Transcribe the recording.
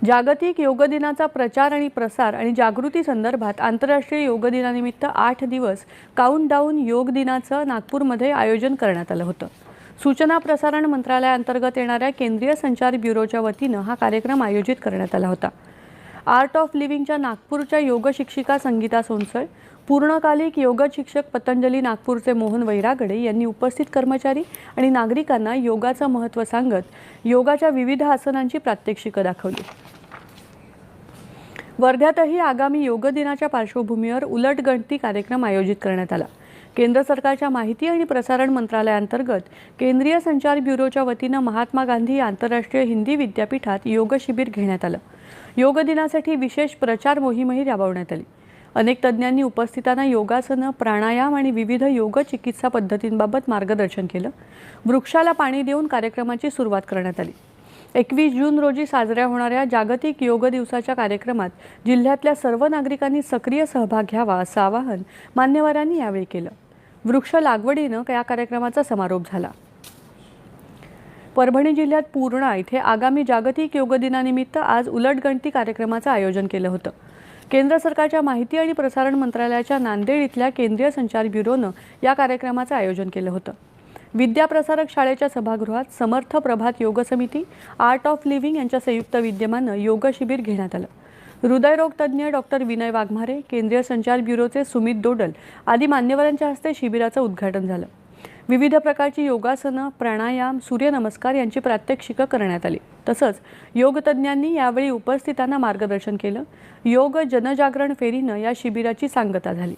जागतिक योग दिनाचा प्रचार आणि प्रसार आणि जागृती संदर्भात आंतरराष्ट्रीय योग दिनानिमित्त 8 दिवस काउंटडाऊन योग दिनाचं नागपूरमध्ये आयोजन करण्यात आलं होतं। सूचना प्रसारण मंत्रालयाअंतर्गत येणाऱ्या केंद्रीय संचार ब्युरोच्या वतीनं हा कार्यक्रम आयोजित करण्यात आला होता। आर्ट ऑफ लिव्हिंगच्या नागपूरच्या योग शिक्षिका संगीता सोनसळ, पूर्णकालिक योग शिक्षक पतंजली नागपूरचे मोहन वैरागडे यांनी उपस्थित कर्मचारी आणि नागरिकांना योगाचं महत्त्व सांगत योगाच्या विविध आसनांची प्रात्यक्षिकं दाखवली। वर्ध्यातही आगामी योग दिनाच्या पार्श्वभूमीवर उलटगणती कार्यक्रम आयोजित करण्यात आला। केंद्र सरकारच्या माहिती आणि प्रसारण मंत्रालयाअंतर्गत केंद्रीय संचार ब्युरोच्या वतीनं महात्मा गांधी आंतरराष्ट्रीय हिंदी विद्यापीठात योग शिबिर घेण्यात आलं। योग दिनासाठी विशेष प्रचार मोहीमही राबवण्यात आली। अनेक तज्ज्ञांनी उपस्थितांना योगासनं, प्राणायाम आणि विविध योग चिकित्सा पद्धतींबाबत मार्गदर्शन केलं। वृक्षाला पाणी देऊन कार्यक्रमाची सुरुवात करण्यात आली। 21 जून रोजी साजऱ्या होणाऱ्या जागतिक योग दिवसाच्या कार्यक्रमात जिल्ह्यातल्या सर्व नागरिकांनी सक्रिय सहभाग घ्यावा असं आवाहन मान्यवरांनी यावेळी केलं। वृक्ष लागवडीनं या कार्यक्रमाचा समारोप झाला। परभणी जिल्ह्यात पूर्णा इथे आगामी जागतिक योग दिनानिमित्त आज उलटगणती कार्यक्रमाचं आयोजन केलं होतं। केंद्र सरकारच्या माहिती आणि प्रसारण मंत्रालयाच्या नांदेड इथल्या केंद्रीय संचार ब्युरोनं या कार्यक्रमाचं आयोजन केलं होतं। विद्याप्रसारक शाळेच्या सभागृहात समर्थ प्रभात योग समिती, आर्ट ऑफ लिव्हिंग यांच्या संयुक्त विद्यमानं योग शिबिर घेण्यात आलं। हृदयरोग तज्ज्ञ डॉक्टर विनय वाघमारे, केंद्रीय संचार ब्युरोचे सुमित डोडल आदी मान्यवरांच्या हस्ते शिबिराचं उद्घाटन झालं। विविध प्रकारची योगासनं, प्राणायाम, सूर्यनमस्कार यांची प्रात्यक्षिकं करण्यात आली। तसंच योग तज्ज्ञांनी यावेळी उपस्थितांना मार्गदर्शन केलं। योग जनजागरण फेरीनं या शिबिराची सांगता झाली।